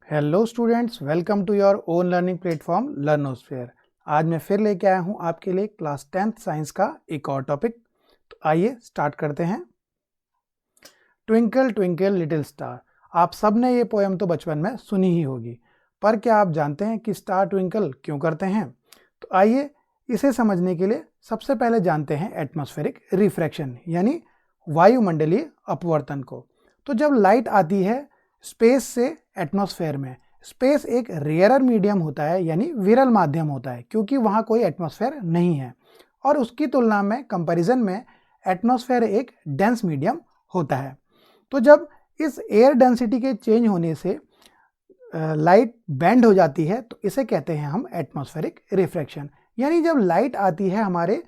Hello students, welcome to your own learning platform Learnosphere. आज मैं फिर लेके आया हूँ आपके लिए क्लास 10th साइंस का एक और टॉपिक। तो आइए स्टार्ट करते हैं। Twinkle twinkle little star. आप सब ने ये पोएम तो बचपन में सुनी ही होगी, पर क्या आप जानते हैं कि स्टार ट्विंकल क्यों करते हैं? तो आइए इसे समझने के लिए सबसे पहले जानते हैं एटमॉस्फेरिक रिफ्रैक्शन यानी वायुमंडलीय अपवर्तन को। तो जब लाइट आती है स्पेस से एटमॉस्फेयर में, स्पेस एक रेयरर मीडियम होता है यानी विरल माध्यम होता है, क्योंकि वहाँ कोई एटमॉस्फेयर नहीं है, और उसकी तुलना में कंपैरिजन में एटमॉस्फेयर एक डेंस मीडियम होता है। तो जब इस एयर डेंसिटी के चेंज होने से लाइट बेंड हो जाती है तो इसे कहते हैं हम एटमॉस्फेरिक रिफ्रैक्शन। यानी जब लाइट आती है हमारे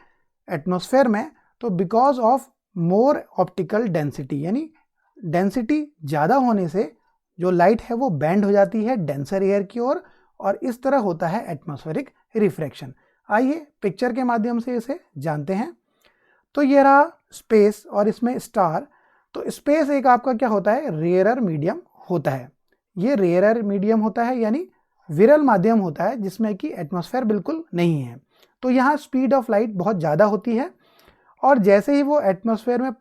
एटमॉस्फेयर में तो because of more optical density, यानी डेंसिटी ज़्यादा होने से जो लाइट है वो बेंड हो जाती है डेंसर एयर की ओर, और इस तरह होता है एटमॉस्फेरिक रिफ्रैक्शन। आइए पिक्चर के माध्यम से इसे जानते हैं। तो ये रहा स्पेस और इसमें स्टार। तो स्पेस एक आपका क्या होता है, रेयरर मीडियम होता है। ये रेयरर मीडियम होता है यानी विरल माध्यम होता है जिसमें कि एटमॉस्फेयर बिल्कुल नहीं है। तो यहाँ स्पीड ऑफ लाइट बहुत ज़्यादा होती है, और जैसे ही वो एटमॉस्फेयर में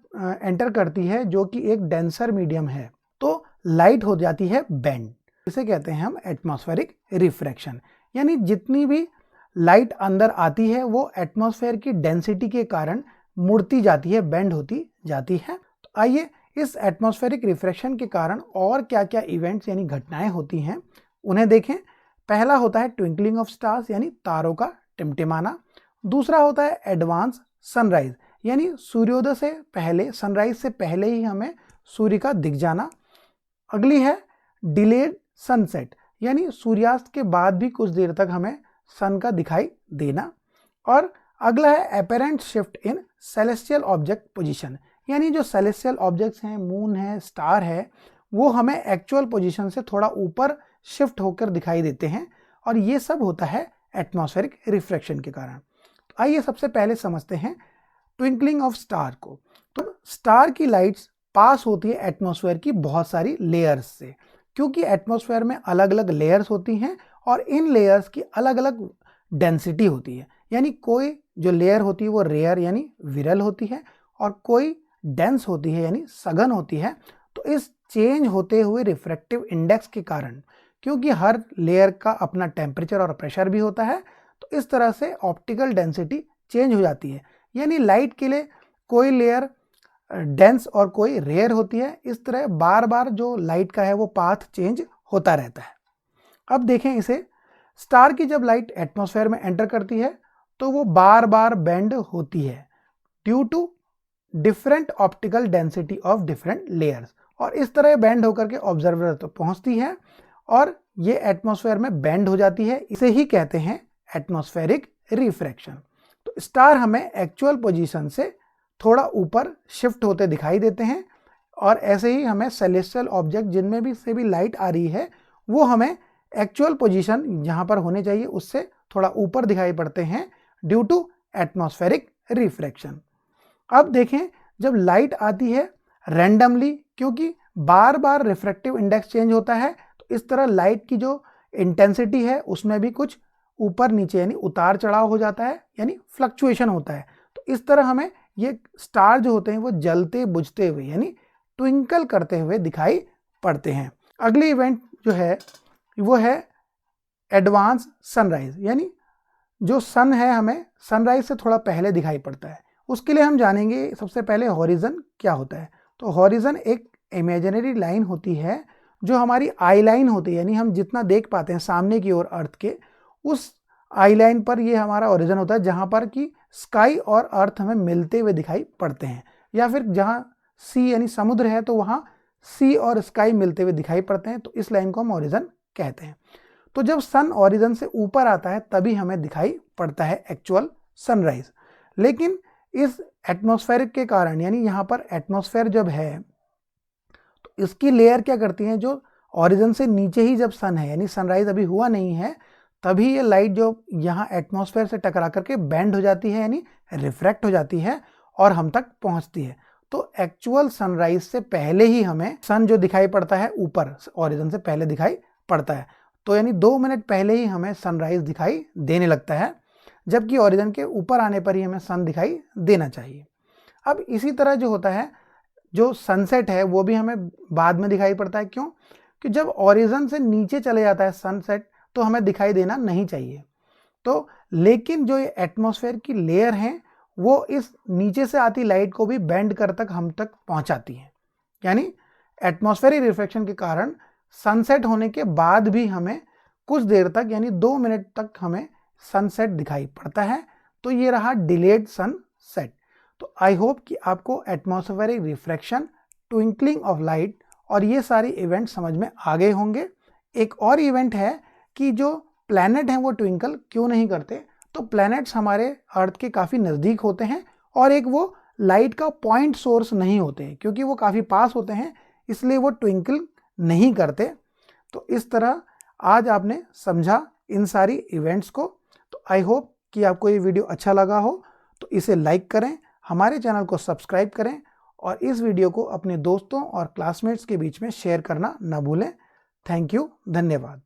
एंटर करती है जो कि एक डेंसर मीडियम है तो लाइट हो जाती है बेंड। इसे कहते हैं हम एटमॉस्फेरिक रिफ्रैक्शन। यानी जितनी भी लाइट अंदर आती है वो एटमॉस्फेयर की डेंसिटी के कारण मुड़ती जाती है, बेंड होती जाती है। तो आइए इस एटमॉस्फेरिक रिफ्रैक्शन के कारण और क्या क्या इवेंट्स यानी घटनाएं होती हैं उन्हें देखें। पहला होता है ट्विंकलिंग ऑफ स्टार्स यानी तारों का टिमटिमाना। दूसरा होता है एडवांस सनराइज यानी सूर्योदय से पहले, सनराइज से पहले ही हमें सूर्य का दिख जाना। अगली है डिलेड सनसेट यानी सूर्यास्त के बाद भी कुछ देर तक हमें सन का दिखाई देना। और अगला है apparent shift in celestial object position, यानी जो सेलेस्टियल ऑब्जेक्ट्स हैं, मून है, स्टार है, वो हमें एक्चुअल पोजीशन से थोड़ा ऊपर शिफ्ट होकर दिखाई देते हैं, और ये सब होता है एटमॉस्फेरिक रिफ्रैक्शन के कारण। तो आइए सबसे पहले समझते हैं ट्विंकलिंग ऑफ स्टार को। तो स्टार की लाइट्स पास होती है एटमॉस्फेयर की बहुत सारी लेयर्स से, क्योंकि एटमॉस्फेयर में अलग अलग लेयर्स होती हैं और इन लेयर्स की अलग अलग डेंसिटी होती है। यानी कोई जो लेयर होती है वो रेयर यानी विरल होती है, और कोई डेंस होती है यानी सघन होती है। तो इस चेंज होते हुए रिफ्रैक्टिव इंडेक्स के कारण, क्योंकि हर लेयर का अपना टेम्परेचर और प्रेशर भी होता है, तो इस तरह से ऑप्टिकल डेंसिटी चेंज हो जाती है। यानी लाइट के लिए कोई लेयर डेंस और कोई रेयर होती है। इस तरह बार बार जो लाइट का है वो पाथ चेंज होता रहता है। अब देखें इसे, स्टार की जब लाइट एटमॉस्फेयर में एंटर करती है तो वो बार बार बेंड होती है due to different optical density of different layers, और इस तरह बेंड होकर के ऑब्जर्वर तक पहुंचती है और ये एटमॉस्फेयर में बेंड हो जाती है। इसे ही कहते हैं एटमॉस्फेरिक रिफ्रैक्शन। तो स्टार हमें एक्चुअल पोजीशन से थोड़ा ऊपर शिफ्ट होते दिखाई देते हैं, और ऐसे ही हमें सेलेस्टियल ऑब्जेक्ट जिनमें भी से भी लाइट आ रही है वो हमें एक्चुअल पोजीशन जहां पर होने चाहिए उससे थोड़ा ऊपर दिखाई पड़ते हैं ड्यू टू एटमॉस्फेरिक रिफ्रैक्शन। अब देखें जब लाइट आती है रैंडमली, क्योंकि बार बार रिफ्रैक्टिव इंडेक्स चेंज होता है, तो इस तरह लाइट की जो इंटेंसिटी है उसमें भी कुछ ऊपर नीचे यानी उतार चढ़ाव हो जाता है, यानी फ्लक्चुएशन होता है। तो इस तरह हमें ये स्टार जो होते हैं वो जलते बुझते हुए यानी ट्विंकल करते हुए दिखाई पड़ते हैं। अगली इवेंट जो है वो है एडवांस सनराइज, यानी जो सन है हमें सनराइज से थोड़ा पहले दिखाई पड़ता है। उसके लिए हम जानेंगे सबसे पहले हॉरिजन क्या होता है। तो हॉरिजन एक इमेजिनरी लाइन होती है जो हमारी आई लाइन होती है, यानी हम जितना देख पाते हैं सामने की ओर अर्थ के, उस आई लाइन पर ये हमारा हॉरिजन होता है जहां पर कि स्काई और अर्थ हमें मिलते हुए दिखाई पड़ते हैं, या फिर जहां सी यानी समुद्र है तो वहां सी और स्काई मिलते हुए दिखाई पड़ते हैं, तो इस लाइन को हम हॉरिजन कहते हैं। तो जब सन हॉरिजन से ऊपर आता है तभी हमें दिखाई पड़ता है एक्चुअल सनराइज। लेकिन इस एटमॉस्फेरिक के कारण, यानी यहाँ पर एटमॉस्फेयर जब है तो इसकी लेयर क्या करती है, जो हॉरिजन से नीचे ही जब सन है यानी सनराइज अभी हुआ नहीं है, तभी ये लाइट जो यहाँ एटमॉस्फेयर से टकरा करके बेंड हो जाती है यानी रिफ्रैक्ट हो जाती है और हम तक पहुँचती है। तो एक्चुअल सनराइज से पहले ही हमें सन जो दिखाई पड़ता है ऊपर हॉरिजन से पहले दिखाई पड़ता है। तो यानी 2 मिनट पहले ही हमें सनराइज दिखाई देने लगता है, जबकि ओरिजिन के ऊपर आने पर ही हमें सन दिखाई देना चाहिए। अब इसी तरह जो होता है, जो सनसेट है वो भी हमें बाद में दिखाई पड़ता है। क्यों? कि जब ओरिजिन से नीचे चले जाता है सनसेट तो हमें दिखाई देना नहीं चाहिए। तो लेकिन जो ये एटमॉस्फेयर की लेयर हैं वो इस नीचे से आती लाइट को भी बेंड कर तक हम तक पहुंचाती हैं। यानी एटमॉस्फेरिक रिफ्लेक्शन के कारण सनसेट होने के बाद भी हमें कुछ देर तक यानी 2 मिनट तक हमें सनसेट दिखाई पड़ता है। तो ये रहा डिलेड सनसेट। तो आई होप कि आपको atmospheric refraction, twinkling of light और ये सारी इवेंट समझ में आ गए होंगे। एक और इवेंट है कि जो प्लैनेट हैं वो ट्विंकल क्यों नहीं करते। तो प्लैनेट्स हमारे अर्थ के काफ़ी नज़दीक होते हैं और एक वो लाइट का पॉइंट सोर्स नहीं होते हैं, क्योंकि वो काफ़ी पास होते हैं इसलिए वो ट्विंकल नहीं करते। तो इस तरह आज आपने समझा इन सारी इवेंट्स को। तो आई होप कि आपको ये वीडियो अच्छा लगा हो, तो इसे लाइक करें, हमारे चैनल को सब्सक्राइब करें और इस वीडियो को अपने दोस्तों और क्लासमेट्स के बीच में शेयर करना न भूलें। थैंक यू, धन्यवाद।